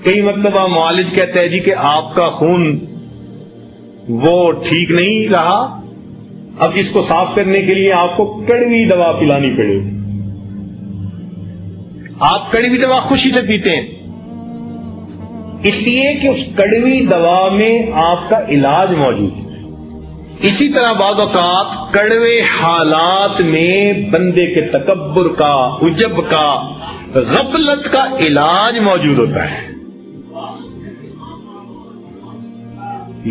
کئی مرتبہ معالج کہتا ہے جی کہ آپ کا خون وہ ٹھیک نہیں رہا، اب اس کو صاف کرنے کے لیے آپ کو کڑوی دوا پلانی پڑے گی۔ آپ کڑوی دوا خوشی سے پیتے ہیں، اس لیے کہ اس کڑوی دوا میں آپ کا علاج موجود ہے۔ اسی طرح بعض اوقات کڑوے حالات میں بندے کے تکبر کا، عجب کا، غفلت کا علاج موجود ہوتا ہے۔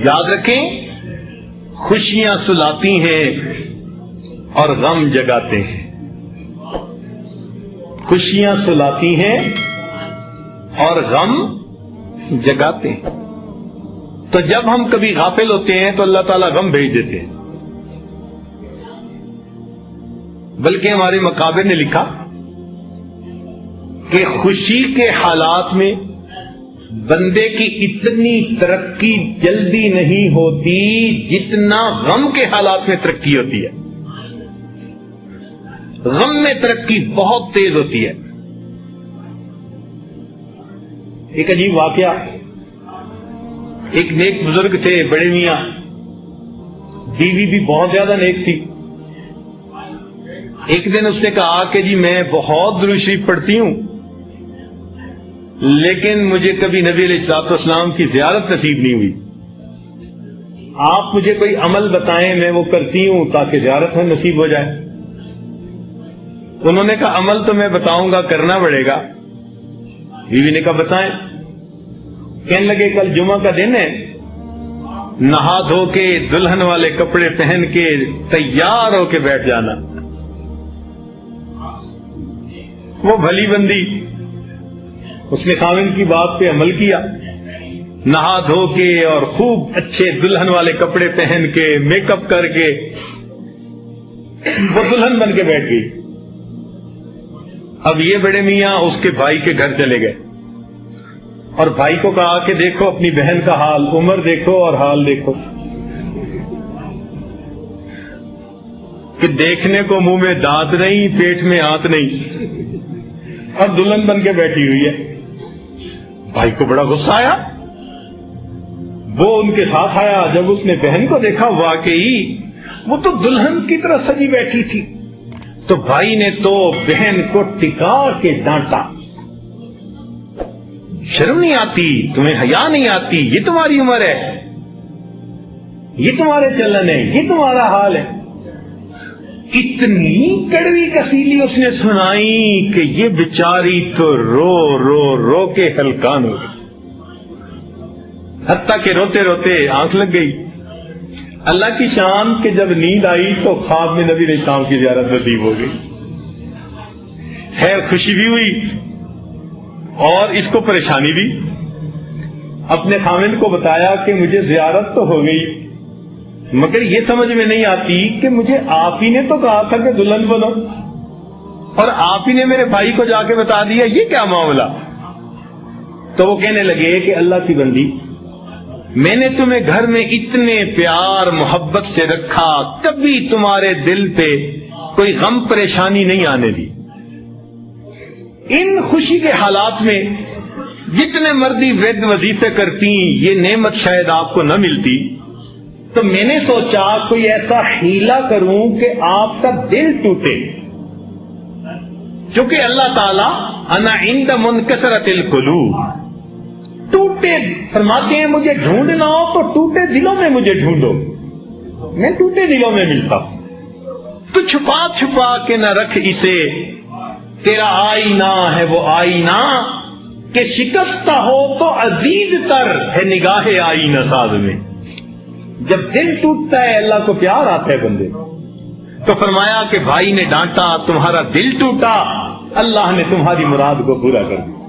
یاد رکھیں، خوشیاں سلاتی ہیں اور غم جگاتے ہیں۔ خوشیاں سلاتی ہیں اور غم جگاتے ہیں۔ تو جب ہم کبھی غافل ہوتے ہیں تو اللہ تعالیٰ غم بھیج دیتے ہیں۔ بلکہ ہمارے مقابر نے لکھا کہ خوشی کے حالات میں بندے کی اتنی ترقی جلدی نہیں ہوتی جتنا غم کے حالات میں ترقی ہوتی ہے۔ غم میں ترقی بہت تیز ہوتی ہے۔ ایک عجیب واقعہ، ایک نیک بزرگ تھے بڑے میاں، بیوی بھی بہت زیادہ نیک تھی۔ ایک دن اس نے کہا کہ جی میں بہت درود شریف پڑھتی ہوں لیکن مجھے کبھی نبی علیہ الصلوۃ والسلام کی زیارت نصیب نہیں ہوئی، آپ مجھے کوئی عمل بتائیں میں وہ کرتی ہوں تاکہ زیارت میں نصیب ہو جائے۔ انہوں نے کہا عمل تو میں بتاؤں گا، کرنا پڑے گا۔ بیوی نے کہا بتائیں۔ کہنے لگے کل جمعہ کا دن ہے، نہا دھو کے دلہن والے کپڑے پہن کے تیار ہو کے بیٹھ جانا۔ وہ بھلی بندی، اس نے خاوند کی بات پہ عمل کیا، نہا دھو کے اور خوب اچھے دلہن والے کپڑے پہن کے میک اپ کر کے وہ دلہن بن کے بیٹھ گئی۔ اب یہ بڑے میاں اس کے بھائی کے گھر چلے گئے اور بھائی کو کہا کہ دیکھو اپنی بہن کا حال، عمر دیکھو اور حال دیکھو، کہ دیکھنے کو منہ میں دانت نہیں، پیٹ میں ہاتھ نہیں، اب دلہن بن کے بیٹھی ہوئی ہے۔ بھائی کو بڑا غصہ آیا، وہ ان کے ساتھ آیا۔ جب اس نے بہن کو دیکھا واقعی وہ تو دلہن کی طرح سجی بیٹھی تھی، تو بھائی نے تو بہن کو ٹکا کے ڈانٹا، شرم نہیں آتی تمہیں، حیا نہیں آتی، یہ تمہاری عمر ہے، یہ تمہارے چلن ہے، یہ تمہارا حال ہے۔ اتنی کڑوی کسیلی اس نے سنائی کہ یہ بیچاری تو رو رو رو کے ہلکان ہو گئی، حتیٰ کہ روتے روتے آنکھ لگ گئی۔ اللہ کی شان کہ جب نیند آئی تو خواب میں نبی علیہ السلام کی زیارت نصیب ہو گئی۔ خیر خوشی بھی ہوئی اور اس کو پریشانی بھی۔ اپنے خاوند کو بتایا کہ مجھے زیارت تو ہو گئی مگر یہ سمجھ میں نہیں آتی کہ مجھے آپ ہی نے تو کہا تھا کہ دلہن بنو اور آپ ہی نے میرے بھائی کو جا کے بتا دیا، یہ کیا معاملہ؟ تو وہ کہنے لگے کہ اللہ کی بندی، میں نے تمہیں گھر میں اتنے پیار محبت سے رکھا، کبھی تمہارے دل پہ کوئی غم پریشانی نہیں آنے دی۔ ان خوشی کے حالات میں جتنے مردی ورد وظیفے کرتی یہ نعمت شاید آپ کو نہ ملتی، تو میں نے سوچا کوئی ایسا حیلہ کروں کہ آپ کا دل ٹوٹے، کیونکہ اللہ تعالیٰ انا عند منکسرۃ القلوب، ٹوٹے فرماتے ہیں مجھے ڈھونڈنا ہو تو ٹوٹے دلوں میں مجھے ڈھونڈو، میں ٹوٹے دلوں میں ملتا ہوں۔ تو چھپا چھپا کے نہ رکھ اسے، تیرا آئینہ ہے وہ آئینہ کہ شکستہ ہو تو عزیز تر ہے نگاہ آئینہ ساز میں۔ جب دل ٹوٹتا ہے اللہ کو پیار آتا ہے بندے، تو فرمایا کہ بھائی نے ڈانٹا، تمہارا دل ٹوٹا، اللہ نے تمہاری مراد کو پورا کر دیا۔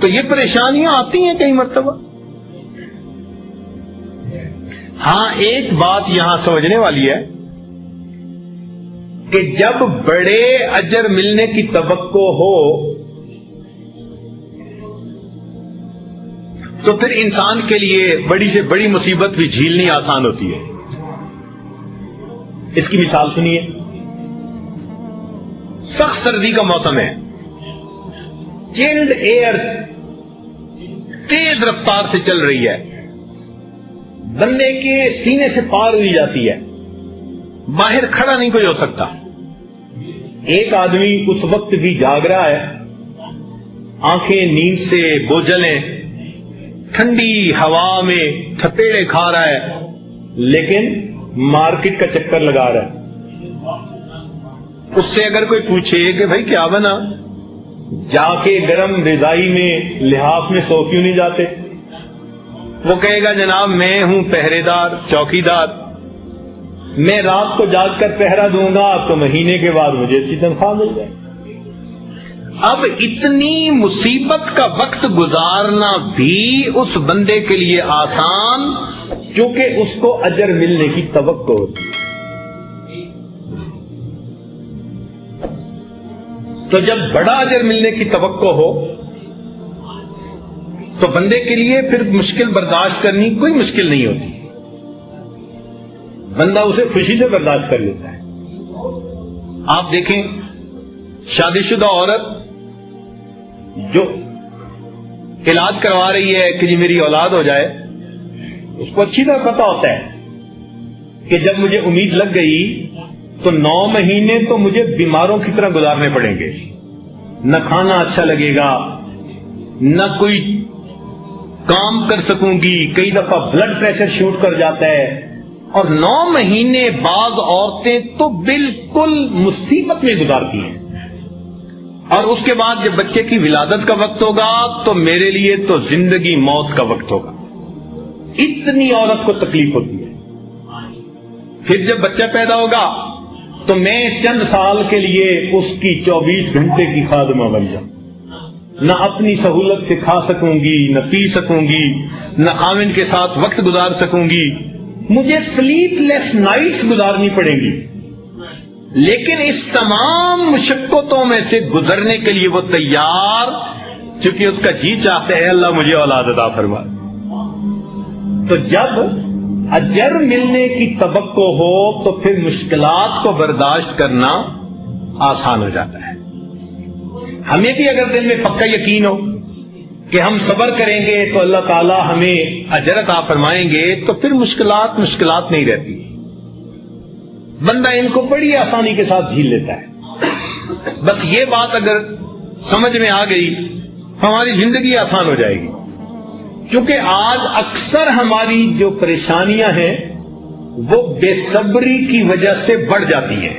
تو یہ پریشانیاں آتی ہیں کئی مرتبہ۔ ہاں ایک بات یہاں سمجھنے والی ہے کہ جب بڑے اجر ملنے کی توقع ہو تو پھر انسان کے لیے بڑی سے بڑی مصیبت بھی جھیلنی آسان ہوتی ہے۔ اس کی مثال سنیے، سخت سردی کا موسم ہے، چلڈ ایئر تیز رفتار سے چل رہی ہے، بندے کے سینے سے پار ہوئی جاتی ہے، باہر کھڑا نہیں کوئی ہو سکتا۔ ایک آدمی اس وقت بھی جاگ رہا ہے، آنکھیں نیند سے بوجھل ہیں، ٹھنڈی ہوا میں تھپیڑے کھا رہا ہے، لیکن مارکیٹ کا چکر لگا رہا ہے۔ اس سے اگر کوئی پوچھے کہ بھائی کیا بنا، جا کے گرم رضائی میں لحاف میں سو کیوں نہیں جاتے، وہ کہے گا جناب میں ہوں پہرے دار، چوکی دار، میں رات کو جاگ کر پہرا دوں گا تو مہینے کے بعد مجھے اچھی تنخواہ مل جائے۔ اب اتنی مصیبت کا وقت گزارنا بھی اس بندے کے لیے آسان، کیونکہ اس کو اجر ملنے کی توقع ہوتی ہے۔ تو جب بڑا اجر ملنے کی توقع ہو تو بندے کے لیے پھر مشکل برداشت کرنی کوئی مشکل نہیں ہوتی، بندہ اسے خوشی سے برداشت کر لیتا ہے۔ آپ دیکھیں شادی شدہ عورت جو علاج کروا رہی ہے کہ جی میری اولاد ہو جائے، اس کو اچھی طرح پتا ہوتا ہے کہ جب مجھے امید لگ گئی تو 9 مہینے تو مجھے بیماروں کی طرح گزارنے پڑیں گے، نہ کھانا اچھا لگے گا، نہ کوئی کام کر سکوں گی، کئی دفعہ بلڈ پریشر شوٹ کر جاتا ہے، اور 9 مہینے بعض عورتیں تو بالکل مصیبت میں گزارتی ہیں، اور اس کے بعد جب بچے کی ولادت کا وقت ہوگا تو میرے لیے تو زندگی موت کا وقت ہوگا۔ اتنی عورت کو تکلیف ہوتی ہے۔ پھر جب بچہ پیدا ہوگا تو میں چند سال کے لیے اس کی 24 گھنٹے کی خادمہ بن جاؤں، نہ اپنی سہولت سے کھا سکوں گی، نہ پی سکوں گی، نہ خاوند کے ساتھ وقت گزار سکوں گی، مجھے سلیپ لیس نائٹس گزارنی پڑیں گی، لیکن اس تمام مشقتوں میں سے گزرنے کے لیے وہ تیار، چونکہ اس کا جی چاہتے ہیں اللہ مجھے اولاد عطا فرما۔ تو جب اجر ملنے کی توقع ہو تو پھر مشکلات کو برداشت کرنا آسان ہو جاتا ہے۔ ہمیں بھی اگر دل میں پکا یقین ہو کہ ہم صبر کریں گے تو اللہ تعالی ہمیں اجر عطا فرمائیں گے تو پھر مشکلات نہیں رہتی، بندہ ان کو بڑی آسانی کے ساتھ جھیل لیتا ہے۔ بس یہ بات اگر سمجھ میں آ گئی ہماری زندگی آسان ہو جائے گی، کیونکہ آج اکثر ہماری جو پریشانیاں ہیں وہ بے صبری کی وجہ سے بڑھ جاتی ہیں۔